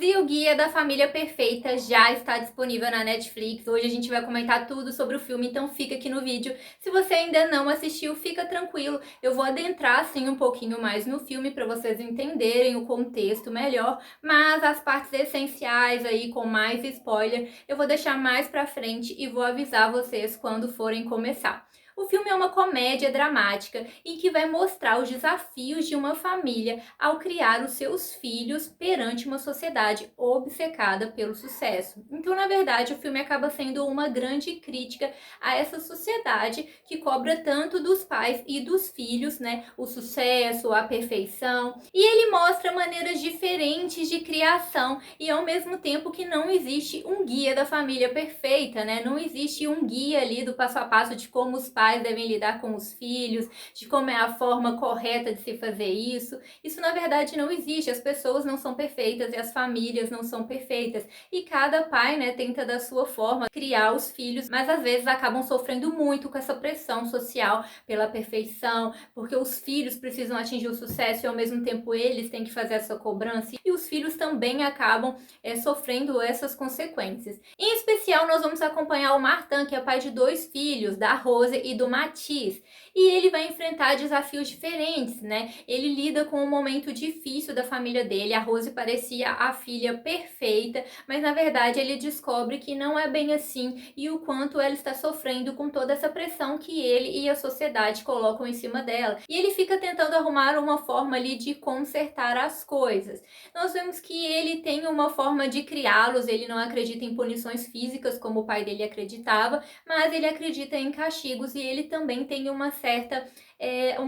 e o Guia da Família Perfeita já está disponível na Netflix. Hoje a gente vai comentar tudo sobre o filme, então fica aqui no vídeo. Se você ainda não assistiu, fica tranquilo. Eu vou adentrar assim um pouquinho mais no filme para vocês entenderem o contexto melhor, mas as partes essenciais aí com mais spoiler, eu vou deixar mais pra frente e vou avisar vocês quando forem começar. O filme é uma comédia dramática em que vai mostrar os desafios de uma família ao criar os seus filhos perante uma sociedade obcecada pelo sucesso. Então, na verdade, o filme acaba sendo uma grande crítica a essa sociedade que cobra tanto dos pais e dos filhos, né? O sucesso, a perfeição. E ele mostra maneiras diferentes de criação e ao mesmo tempo que não existe um guia da família perfeita, né? Não existe um guia ali do passo a passo de como os pais devem lidar com os filhos, de como é a forma correta de se fazer isso. Isso na verdade não existe. As pessoas não são perfeitas e as famílias não são perfeitas. E cada pai, né, tenta da sua forma criar os filhos, mas às vezes acabam sofrendo muito com essa pressão social pela perfeição, porque os filhos precisam atingir o sucesso e ao mesmo tempo eles têm que fazer essa cobrança. E os filhos também acabam sofrendo essas consequências. Em especial, nós vamos acompanhar o Martin, que é pai de 2 filhos, da Rose e do Matisse. E ele vai enfrentar desafios diferentes, né? Ele lida com um momento difícil da família dele. A Rose parecia a filha perfeita, mas na verdade ele descobre que não é bem assim e o quanto ela está sofrendo com toda essa pressão que ele e a sociedade colocam em cima dela. E ele fica tentando arrumar uma forma ali de consertar as coisas. Nós vemos que ele tem uma forma de criá-los, ele não acredita em punições físicas como o pai dele acreditava, mas ele acredita em castigos e ele também tem um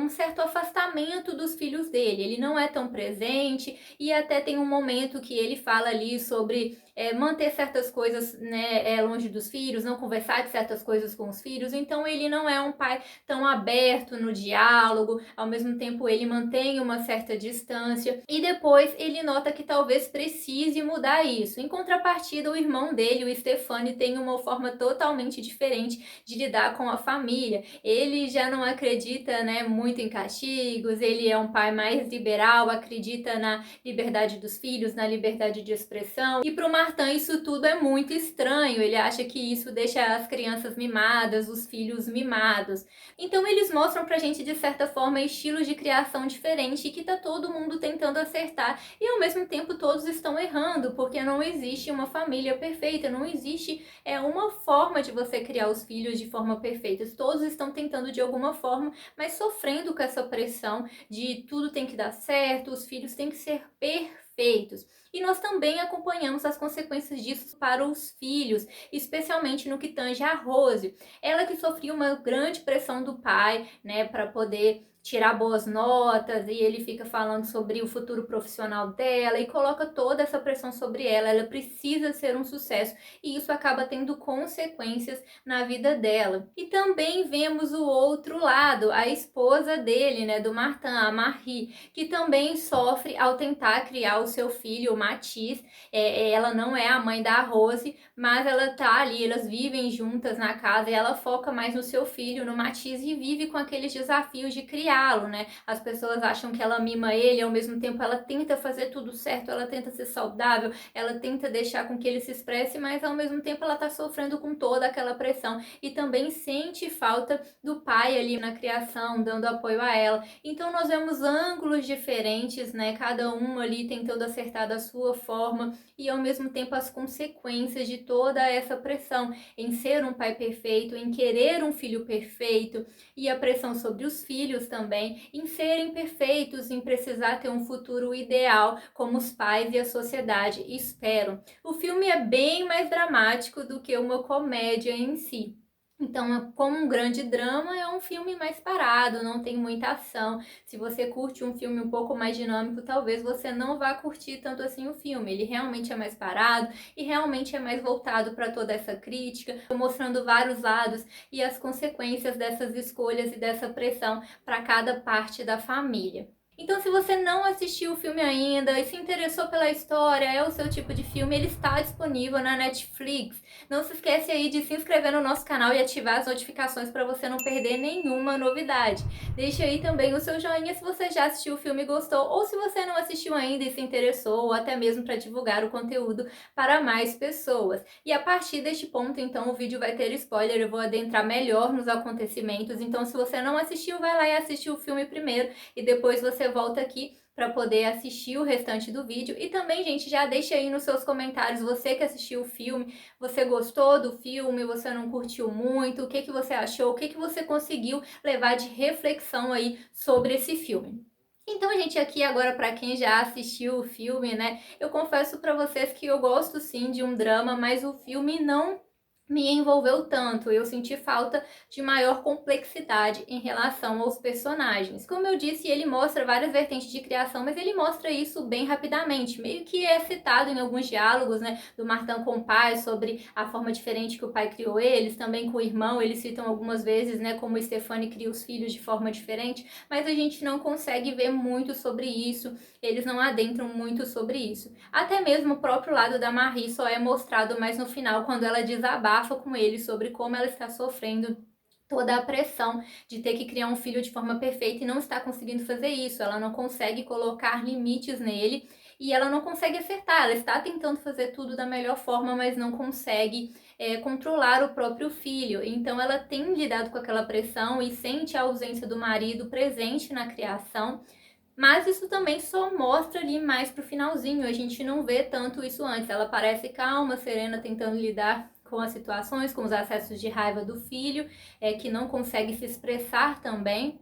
certo afastamento dos filhos dele. Ele não é tão presente e até tem um momento que ele fala ali sobre manter certas coisas, né, longe dos filhos, não conversar de certas coisas com os filhos. Então ele não é um pai tão aberto no diálogo, ao mesmo tempo ele mantém uma certa distância e depois ele nota que talvez precise mudar isso. Em contrapartida, o irmão dele, o Stefani, tem uma forma totalmente diferente de lidar com a família. Ele já não acredita, né, muito em castigos, ele é um pai mais liberal, acredita na liberdade dos filhos, na liberdade de expressão. E para o Martin isso tudo é muito estranho, ele acha que isso deixa as crianças mimadas, os filhos mimados. Então eles mostram pra gente, de certa forma, estilos de criação diferentes e que tá todo mundo tentando acertar e ao mesmo tempo todos estão errando, porque não existe uma família perfeita, não existe uma forma de você criar os filhos de forma perfeita. Todos estão tentando de alguma forma, mas sofrendo com essa pressão de tudo tem que dar certo, os filhos têm que ser perfeitos. E nós também acompanhamos as consequências disso para os filhos, especialmente no que tange a Rose. Ela que sofria uma grande pressão do pai, né, para poder tirar boas notas, e ele fica falando sobre o futuro profissional dela e coloca toda essa pressão sobre ela. Ela precisa ser um sucesso e isso acaba tendo consequências na vida dela. E também vemos o outro lado, a esposa dele, né, do Martin, a Marie, que também sofre ao tentar criar o seu filho, o Matisse. Ela não é a mãe da Rose, mas ela tá ali, elas vivem juntas na casa e ela foca mais no seu filho, no Matisse, e vive com aqueles desafios de criá-lo, né? As pessoas acham que ela mima ele, ao mesmo tempo ela tenta fazer tudo certo, ela tenta ser saudável, ela tenta deixar com que ele se expresse, mas ao mesmo tempo ela tá sofrendo com toda aquela pressão e também sente falta do pai ali na criação, dando apoio a ela. Então nós vemos ângulos diferentes, né? Cada um ali tentando acertar da sua forma e ao mesmo tempo as consequências de toda essa pressão em ser um pai perfeito, em querer um filho perfeito e a pressão sobre os filhos também em serem perfeitos, em precisar ter um futuro ideal como os pais e a sociedade esperam. O filme é bem mais dramático do que uma comédia em si. Então, como um grande drama, é um filme mais parado, não tem muita ação. Se você curte um filme um pouco mais dinâmico, talvez você não vá curtir tanto assim o filme. Ele realmente é mais parado e realmente é mais voltado para toda essa crítica, mostrando vários lados e as consequências dessas escolhas e dessa pressão para cada parte da família. Então, se você não assistiu o filme ainda e se interessou pela história, é o seu tipo de filme, ele está disponível na Netflix. Não se esquece aí de se inscrever no nosso canal e ativar as notificações para você não perder nenhuma novidade. Deixa aí também o seu joinha se você já assistiu o filme e gostou, ou se você não assistiu ainda e se interessou, ou até mesmo para divulgar o conteúdo para mais pessoas. E a partir deste ponto, então, o vídeo vai ter spoiler, eu vou adentrar melhor nos acontecimentos, então se você não assistiu, vai lá e assiste o filme primeiro, e depois você volta aqui para poder assistir o restante do vídeo. E também, gente, já deixa aí nos seus comentários, você que assistiu o filme, você gostou do filme, você não curtiu muito, o que que você achou, o que que você conseguiu levar de reflexão aí sobre esse filme. Então, gente, aqui agora para quem já assistiu o filme, né, eu confesso para vocês que eu gosto sim de um drama, mas o filme não me envolveu tanto, eu senti falta de maior complexidade em relação aos personagens. Como eu disse, ele mostra várias vertentes de criação, mas ele mostra isso bem rapidamente, meio que é citado em alguns diálogos, né, do Martin com o pai, sobre a forma diferente que o pai criou eles, também com o irmão, eles citam algumas vezes, né, como Stephanie cria os filhos de forma diferente, mas a gente não consegue ver muito sobre isso, eles não adentram muito sobre isso. Até mesmo o próprio lado da Marie só é mostrado mais no final, quando ela desabafa com ele sobre como ela está sofrendo toda a pressão de ter que criar um filho de forma perfeita e não está conseguindo fazer isso. Ela não consegue colocar limites nele e ela não consegue acertar. Ela está tentando fazer tudo da melhor forma, mas não consegue controlar o próprio filho. Então ela tem lidado com aquela pressão e sente a ausência do marido presente na criação. Mas isso também só mostra ali mais pro finalzinho, a gente não vê tanto isso antes. Ela parece calma, serena, tentando lidar com as situações, com os acessos de raiva do filho, que não consegue se expressar também.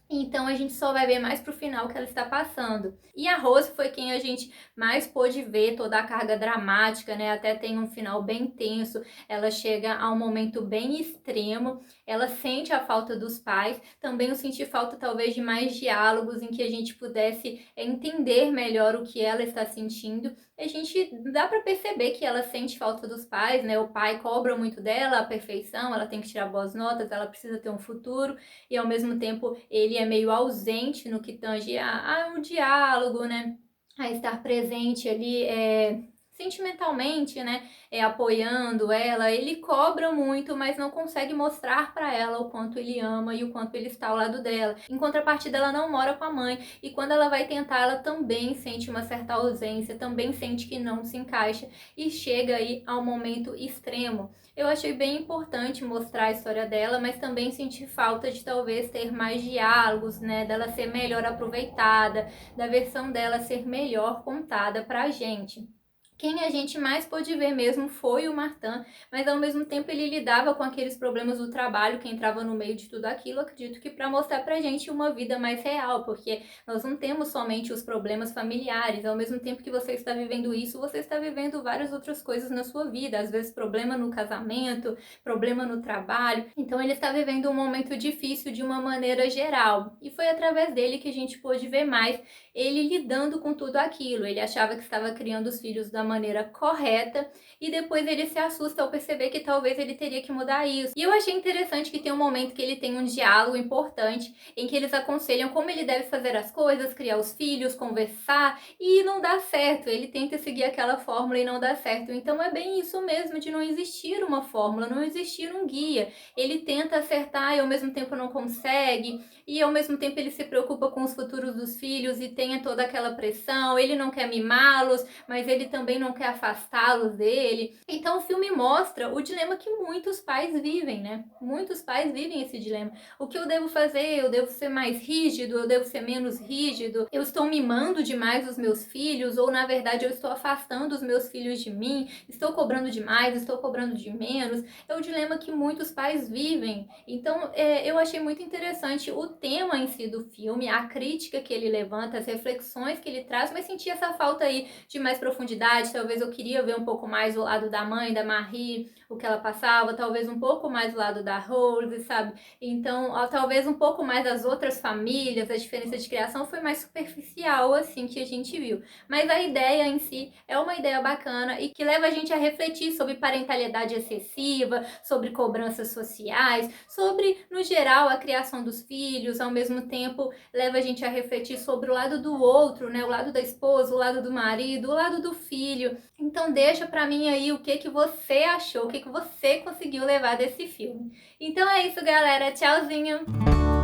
Então a gente só vai ver mais pro final que ela está passando. E a Rose foi quem a gente mais pôde ver toda a carga dramática, né? Até tem um final bem tenso. Ela chega a um momento bem extremo. Ela sente a falta dos pais. Também eu senti falta talvez de mais diálogos em que a gente pudesse entender melhor o que ela está sentindo. A gente dá para perceber que ela sente falta dos pais, né? O pai cobra muito dela a perfeição, ela tem que tirar boas notas, ela precisa ter um futuro e ao mesmo tempo ele é meio ausente no que tange a um diálogo, né? A estar presente ali sentimentalmente, né? Apoiando ela. Ele cobra muito, mas não consegue mostrar para ela o quanto ele ama e o quanto ele está ao lado dela. Em contrapartida, ela não mora com a mãe e quando ela vai tentar, ela também sente uma certa ausência, também sente que não se encaixa e chega aí ao momento extremo. Eu achei bem importante mostrar a história dela, mas também senti falta de talvez ter mais diálogos, né? Dela ser melhor aproveitada, da versão dela ser melhor contada pra gente. Quem a gente mais pôde ver mesmo foi o Martin, mas ao mesmo tempo ele lidava com aqueles problemas do trabalho que entrava no meio de tudo aquilo, acredito que para mostrar pra gente uma vida mais real, porque nós não temos somente os problemas familiares, ao mesmo tempo que você está vivendo isso, você está vivendo várias outras coisas na sua vida, às vezes problema no casamento, problema no trabalho, então ele está vivendo um momento difícil de uma maneira geral, e foi através dele que a gente pôde ver mais ele lidando com tudo aquilo, ele achava que estava criando os filhos da maneira correta e depois ele se assusta ao perceber que talvez ele teria que mudar isso. E eu achei interessante que tem um momento que ele tem um diálogo importante em que eles aconselham como ele deve fazer as coisas, criar os filhos, conversar e não dá certo. Ele tenta seguir aquela fórmula e não dá certo. Então é bem isso mesmo, de não existir uma fórmula, não existir um guia. Ele tenta acertar e ao mesmo tempo não consegue e ao mesmo tempo ele se preocupa com os futuros dos filhos e tem toda aquela pressão, ele não quer mimá-los, mas ele também não quer afastá-los dele. Então o filme mostra o dilema que muitos pais vivem, né? Muitos pais vivem esse dilema. O que eu devo fazer? Eu devo ser mais rígido? Eu devo ser menos rígido? Eu estou mimando demais os meus filhos? Ou na verdade eu estou afastando os meus filhos de mim? Estou cobrando demais? Estou cobrando de menos? É o dilema que muitos pais vivem. Então eu achei muito interessante o tema em si do filme, a crítica que ele levanta, as reflexões que ele traz, mas senti essa falta aí de mais profundidade. Talvez eu queria ver um pouco mais o lado da mãe, da Marie, o que ela passava, talvez um pouco mais o lado da Rose, sabe? Então, talvez um pouco mais das outras famílias, a diferença de criação foi mais superficial, assim, que a gente viu. Mas a ideia em si é uma ideia bacana e que leva a gente a refletir sobre parentalidade excessiva, sobre cobranças sociais, sobre, no geral, a criação dos filhos, ao mesmo tempo leva a gente a refletir sobre o lado do outro, né? O lado da esposa, o lado do marido, o lado do filho. Então deixa pra mim aí o que você achou, o que você conseguiu levar desse filme. Então é isso, galera. Tchauzinho!